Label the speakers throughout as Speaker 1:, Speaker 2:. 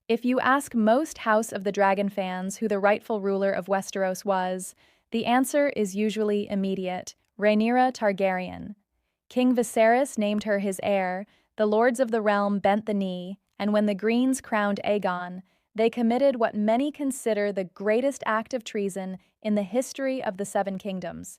Speaker 1: If you ask most House of the Dragon fans who the rightful ruler of Westeros was, the answer is usually immediate: Rhaenyra Targaryen. King Viserys named her his heir, the lords of the realm bent the knee, and when the Greens crowned Aegon, they committed what many consider the greatest act of treason in the history of the Seven Kingdoms.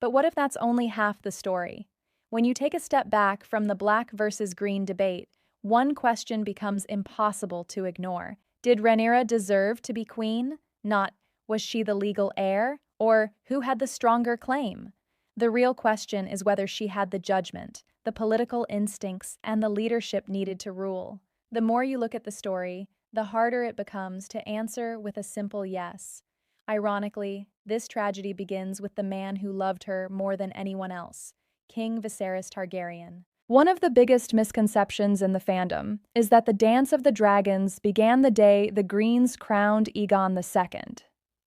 Speaker 1: But what if that's only half the story? When you take a step back from the black versus green debate, one question becomes impossible to ignore. Did Rhaenyra deserve to be queen? Not, was she the legal heir? Or who had the stronger claim? The real question is whether she had the judgment, the political instincts, and the leadership needed to rule. The more you look at the story, the harder it becomes to answer with a simple yes. Ironically, this tragedy begins with the man who loved her more than anyone else, King Viserys Targaryen. One of the biggest misconceptions in the fandom is that the Dance of the Dragons began the day the Greens crowned Aegon II.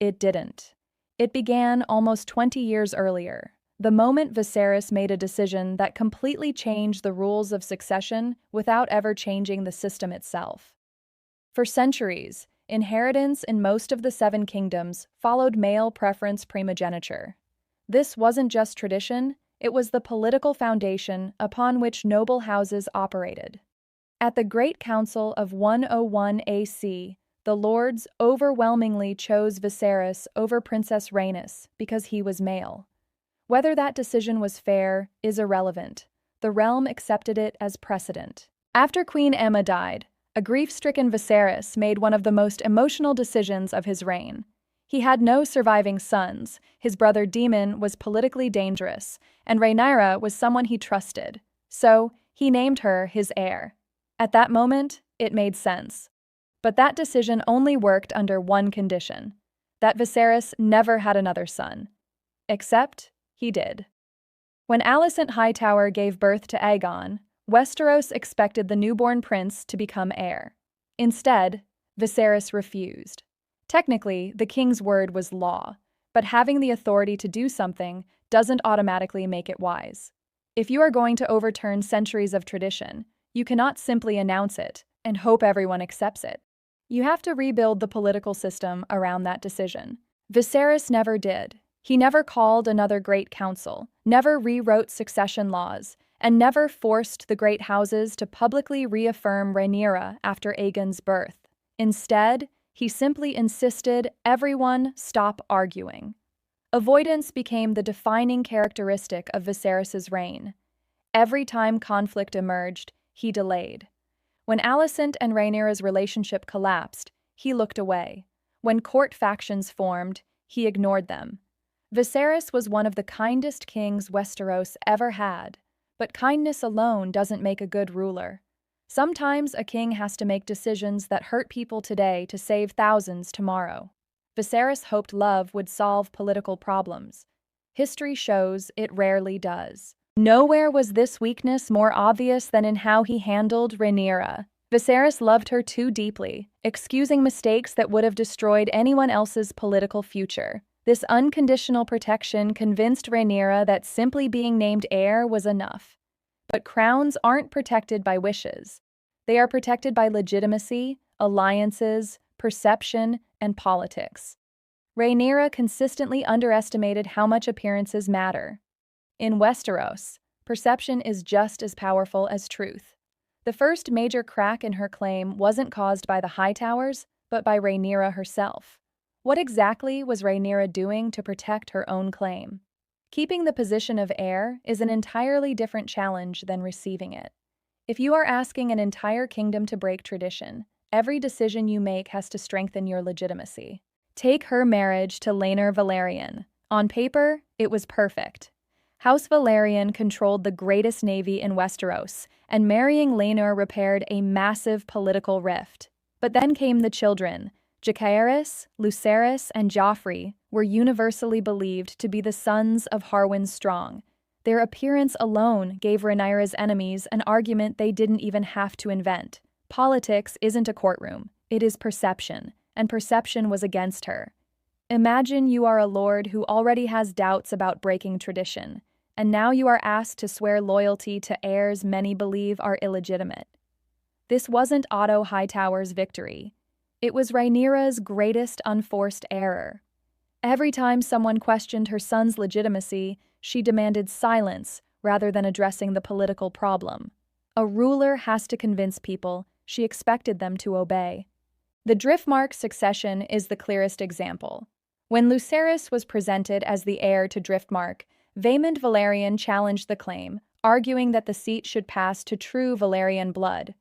Speaker 1: It didn't. It began almost 20 years earlier, the moment Viserys made a decision that completely changed the rules of succession without ever changing the system itself. For centuries, inheritance in most of the Seven Kingdoms followed male preference primogeniture. This wasn't just tradition, it was the political foundation upon which noble houses operated. At the Great Council of 101 AC, the lords overwhelmingly chose Viserys over Princess Rhaenys because he was male. Whether that decision was fair is irrelevant. The realm accepted it as precedent. After Queen Aemma died, a grief-stricken Viserys made one of the most emotional decisions of his reign. He had no surviving sons, his brother Daemon was politically dangerous, and Rhaenyra was someone he trusted, so he named her his heir. At that moment, it made sense. But that decision only worked under one condition: that Viserys never had another son. Except he did. When Alicent Hightower gave birth to Aegon, Westeros expected the newborn prince to become heir. Instead, Viserys refused. Technically, the king's word was law, but having the authority to do something doesn't automatically make it wise. If you are going to overturn centuries of tradition, you cannot simply announce it and hope everyone accepts it. You have to rebuild the political system around that decision. Viserys never did. He never called another great council, never rewrote succession laws, and never forced the great houses to publicly reaffirm Rhaenyra after Aegon's birth. Instead, he simply insisted everyone stop arguing. Avoidance became the defining characteristic of Viserys's reign. Every time conflict emerged, he delayed. When Alicent and Rhaenyra's relationship collapsed, he looked away. When court factions formed, he ignored them. Viserys was one of the kindest kings Westeros ever had, but kindness alone doesn't make a good ruler. Sometimes a king has to make decisions that hurt people today to save thousands tomorrow. Viserys hoped love would solve political problems. History shows it rarely does. Nowhere was this weakness more obvious than in how he handled Rhaenyra. Viserys loved her too deeply, excusing mistakes that would have destroyed anyone else's political future. This unconditional protection convinced Rhaenyra that simply being named heir was enough. But crowns aren't protected by wishes. They are protected by legitimacy, alliances, perception, and politics. Rhaenyra consistently underestimated how much appearances matter. In Westeros, perception is just as powerful as truth. The first major crack in her claim wasn't caused by the Hightowers, but by Rhaenyra herself. What exactly was Rhaenyra doing to protect her own claim? Keeping the position of heir is an entirely different challenge than receiving it. If you are asking an entire kingdom to break tradition, every decision you make has to strengthen your legitimacy. Take her marriage to Rhaenyra Targaryen. On paper, it was perfect. House Targaryen controlled the greatest navy in Westeros, and marrying Rhaenyra repaired a massive political rift. But then came the children. Jacaerys, Lucerys, and Joffrey were universally believed to be the sons of Harwin Strong. Their appearance alone gave Rhaenyra's enemies an argument they didn't even have to invent. Politics isn't a courtroom, it is perception, and perception was against her. Imagine you are a lord who already has doubts about breaking tradition, and now you are asked to swear loyalty to heirs many believe are illegitimate. This wasn't Otto Hightower's victory. It was Rhaenyra's greatest unforced error. Every time someone questioned her son's legitimacy, she demanded silence rather than addressing the political problem. A ruler has to convince people; she expected them to obey. The Driftmark succession is the clearest example. When Viserys was presented as the heir to Driftmark, Vaemond Valerian challenged the claim, arguing that the seat should pass to true Valerian blood.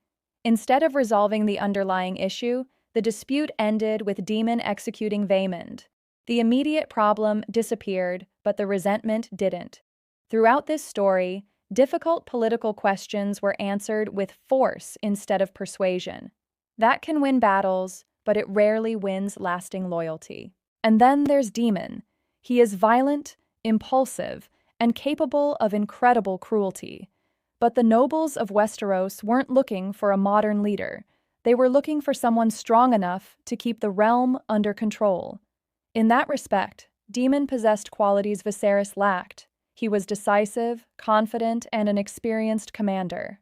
Speaker 1: Instead of resolving the underlying issue, the dispute ended with Daemon executing Vaemond. The immediate problem disappeared, but the resentment didn't. Throughout this story, difficult political questions were answered with force instead of persuasion. That can win battles, but it rarely wins lasting loyalty. And then there's Daemon. He is violent, impulsive, and capable of incredible cruelty. But the nobles of Westeros weren't looking for a modern leader. They were looking for someone strong enough to keep the realm under control. In that respect, Daemon possessed qualities Viserys lacked. He was decisive, confident, and an experienced commander.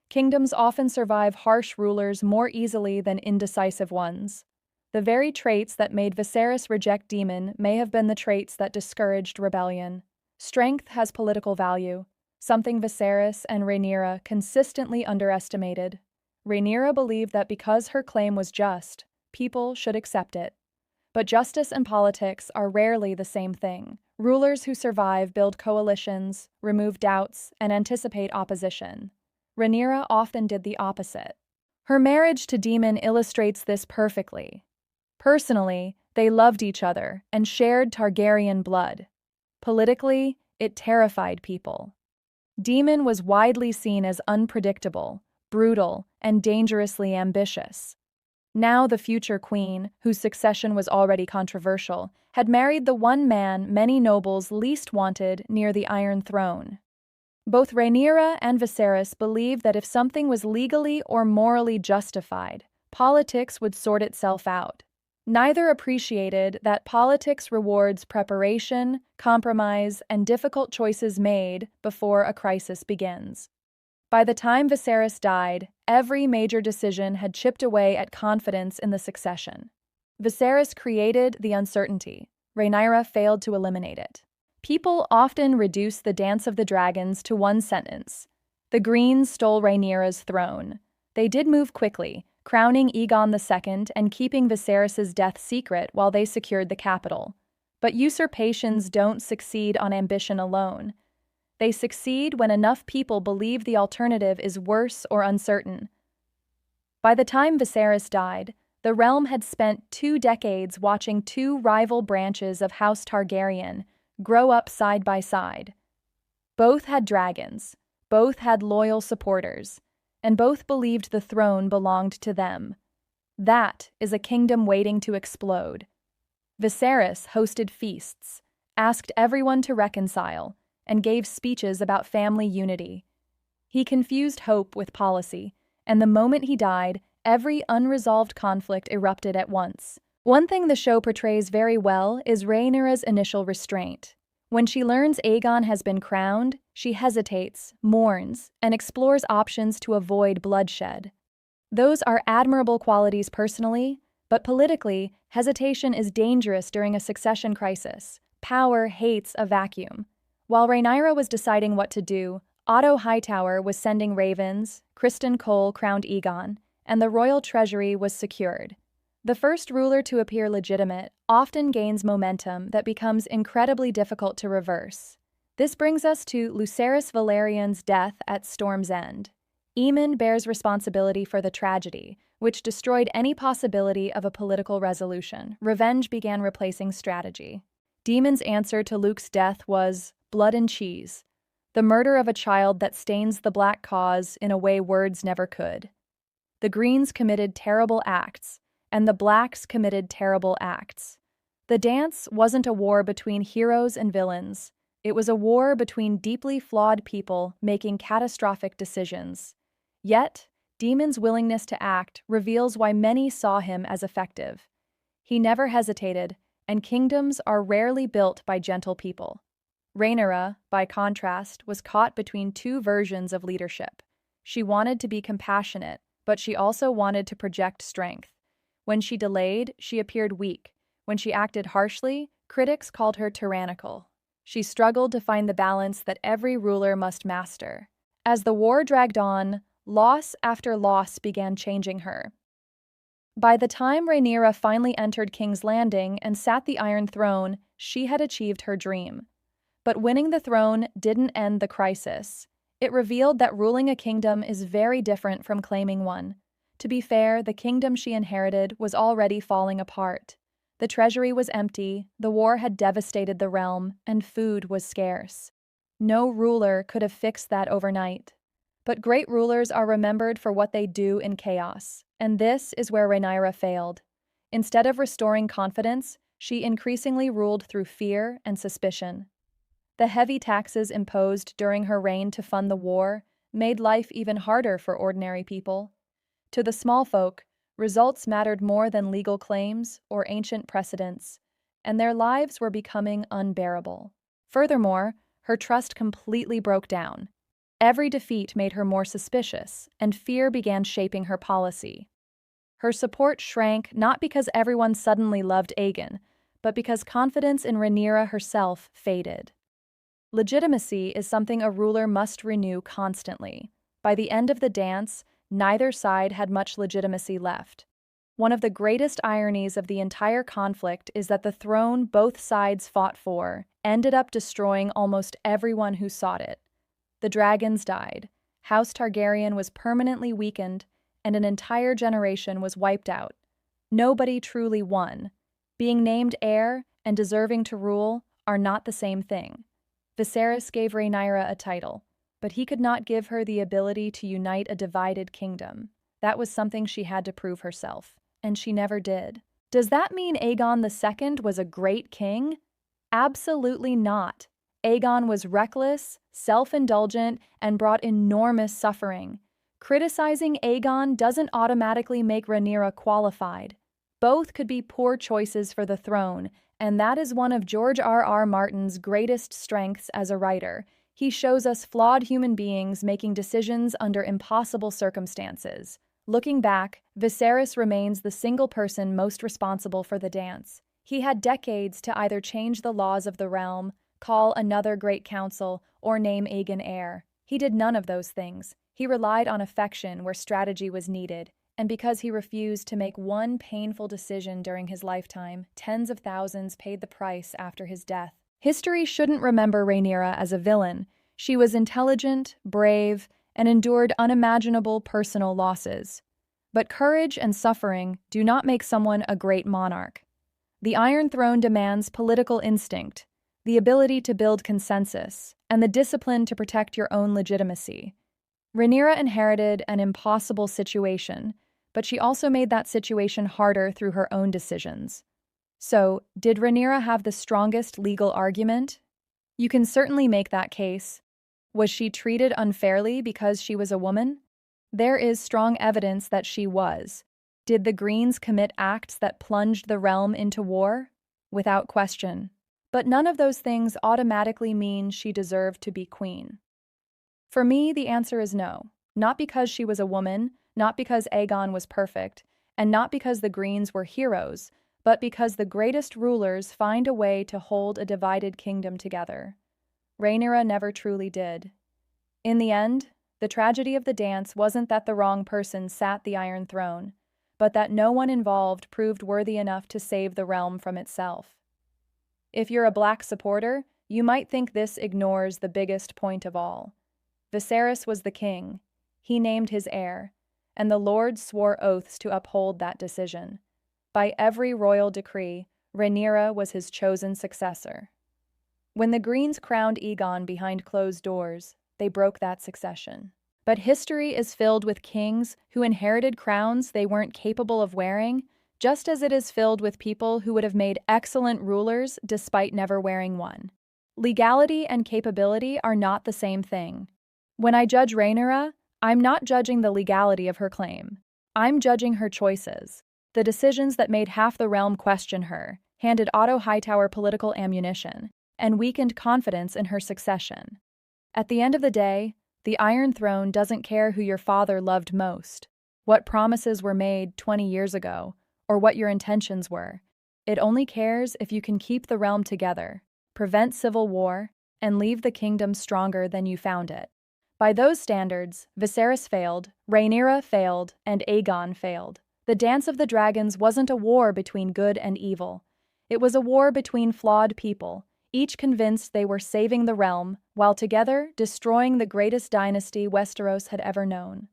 Speaker 1: Kingdoms often survive harsh rulers more easily than indecisive ones. The very traits that made Viserys reject Daemon may have been the traits that discouraged rebellion. Strength has political value, something Viserys and Rhaenyra consistently underestimated. Rhaenyra believed that because her claim was just, people should accept it. But justice and politics are rarely the same thing. Rulers who survive build coalitions, remove doubts, and anticipate opposition. Rhaenyra often did the opposite. Her marriage to Daemon illustrates this perfectly. Personally, they loved each other and shared Targaryen blood. Politically, it terrified people. Daemon was widely seen as unpredictable, brutal, and dangerously ambitious. Now the future queen, whose succession was already controversial, had married the one man many nobles least wanted near the Iron Throne. Both Rhaenyra and Viserys believed that if something was legally or morally justified, politics would sort itself out. Neither appreciated that politics rewards preparation, compromise, and difficult choices made before a crisis begins. By the time Viserys died, every major decision had chipped away at confidence in the succession. Viserys created the uncertainty. Rhaenyra failed to eliminate it. People often reduce the Dance of the Dragons to one sentence. The Greens stole Rhaenyra's throne. They did move quickly, crowning Aegon II and keeping Viserys' death secret while they secured the capital. But usurpations don't succeed on ambition alone. They succeed when enough people believe the alternative is worse or uncertain. By the time Viserys died, the realm had spent 2 decades watching 2 rival branches of House Targaryen grow up side by side. Both had dragons, both had loyal supporters, and both believed the throne belonged to them. That is a kingdom waiting to explode. Viserys hosted feasts, asked everyone to reconcile, and gave speeches about family unity. He confused hope with policy, and the moment he died, every unresolved conflict erupted at once. One thing the show portrays very well is Rhaenyra's initial restraint. When she learns Aegon has been crowned, she hesitates, mourns, and explores options to avoid bloodshed. Those are admirable qualities personally, but politically, hesitation is dangerous during a succession crisis. Power hates a vacuum. While Rhaenyra was deciding what to do, Otto Hightower was sending ravens, Criston Cole crowned Aegon, and the royal treasury was secured. The first ruler to appear legitimate often gains momentum that becomes incredibly difficult to reverse. This brings us to Lucerys Valerian's death at Storm's End. Aemon bears responsibility for the tragedy, which destroyed any possibility of a political resolution. Revenge began replacing strategy. Daemon's answer to Luke's death was blood and cheese, the murder of a child that stains the Black cause in a way words never could. The Greens committed terrible acts, and the Blacks committed terrible acts. The dance wasn't a war between heroes and villains. It was a war between deeply flawed people making catastrophic decisions. Yet, Daemon's willingness to act reveals why many saw him as effective. He never hesitated, and kingdoms are rarely built by gentle people. Rhaenyra, by contrast, was caught between 2 versions of leadership. She wanted to be compassionate, but she also wanted to project strength. When she delayed, she appeared weak. When she acted harshly, critics called her tyrannical. She struggled to find the balance that every ruler must master. As the war dragged on, loss after loss began changing her. By the time Rhaenyra finally entered King's Landing and sat the Iron Throne, she had achieved her dream. But winning the throne didn't end the crisis. It revealed that ruling a kingdom is very different from claiming one. To be fair, the kingdom she inherited was already falling apart. The treasury was empty, the war had devastated the realm, and food was scarce. No ruler could have fixed that overnight. But great rulers are remembered for what they do in chaos, and this is where Rhaenyra failed. Instead of restoring confidence, she increasingly ruled through fear and suspicion. The heavy taxes imposed during her reign to fund the war made life even harder for ordinary people. To the small folk, results mattered more than legal claims or ancient precedents, and their lives were becoming unbearable. Furthermore, her trust completely broke down. Every defeat made her more suspicious, and fear began shaping her policy. Her support shrank not because everyone suddenly loved Aegon, but because confidence in Rhaenyra herself faded. Legitimacy is something a ruler must renew constantly. By the end of the dance, neither side had much legitimacy left. One of the greatest ironies of the entire conflict is that the throne both sides fought for ended up destroying almost everyone who sought it. The dragons died, House Targaryen was permanently weakened, and an entire generation was wiped out. Nobody truly won. Being named heir and deserving to rule are not the same thing. Viserys gave Rhaenyra a title, but he could not give her the ability to unite a divided kingdom. That was something she had to prove herself, and she never did. Does that mean Aegon II was a great king? Absolutely not. Aegon was reckless, self-indulgent, and brought enormous suffering. Criticizing Aegon doesn't automatically make Rhaenyra qualified. Both could be poor choices for the throne, and that is one of George R.R. Martin's greatest strengths as a writer. He shows us flawed human beings making decisions under impossible circumstances. Looking back, Viserys remains the single person most responsible for the dance. He had decades to either change the laws of the realm, call another great council, or name Aegon heir. He did none of those things. He relied on affection where strategy was needed, and because he refused to make one painful decision during his lifetime, tens of thousands paid the price after his death. History shouldn't remember Rhaenyra as a villain. She was intelligent, brave, and endured unimaginable personal losses. But courage and suffering do not make someone a great monarch. The Iron Throne demands political instinct, the ability to build consensus, and the discipline to protect your own legitimacy. Rhaenyra inherited an impossible situation, but she also made that situation harder through her own decisions. So, did Rhaenyra have the strongest legal argument? You can certainly make that case. Was she treated unfairly because she was a woman? There is strong evidence that she was. Did the Greens commit acts that plunged the realm into war? Without question. But none of those things automatically mean she deserved to be queen. For me, the answer is no. Not because she was a woman, not because Aegon was perfect, and not because the Greens were heroes, but because the greatest rulers find a way to hold a divided kingdom together. Rhaenyra never truly did. In the end, the tragedy of the dance wasn't that the wrong person sat the Iron Throne, but that no one involved proved worthy enough to save the realm from itself. If you're a Black supporter, you might think this ignores the biggest point of all. Viserys was the king. He named his heir, and the lords swore oaths to uphold that decision. By every royal decree, Rhaenyra was his chosen successor. When the Greens crowned Aegon behind closed doors, they broke that succession. But history is filled with kings who inherited crowns they weren't capable of wearing, just as it is filled with people who would have made excellent rulers despite never wearing one. Legality and capability are not the same thing. When I judge Rhaenyra, I'm not judging the legality of her claim. I'm judging her choices, the decisions that made half the realm question her, handed Otto Hightower political ammunition, and weakened confidence in her succession. At the end of the day, the Iron Throne doesn't care who your father loved most, what promises were made 20 years ago, or what your intentions were. It only cares if you can keep the realm together, prevent civil war, and leave the kingdom stronger than you found it. By those standards, Viserys failed, Rhaenyra failed, and Aegon failed. The Dance of the Dragons wasn't a war between good and evil. It was a war between flawed people, each convinced they were saving the realm, while together destroying the greatest dynasty Westeros had ever known.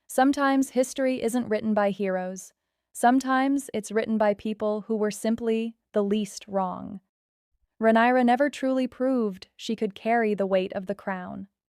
Speaker 1: Sometimes history isn't written by heroes. Sometimes it's written by people who were simply the least wrong. Rhaenyra never truly proved she could carry the weight of the crown.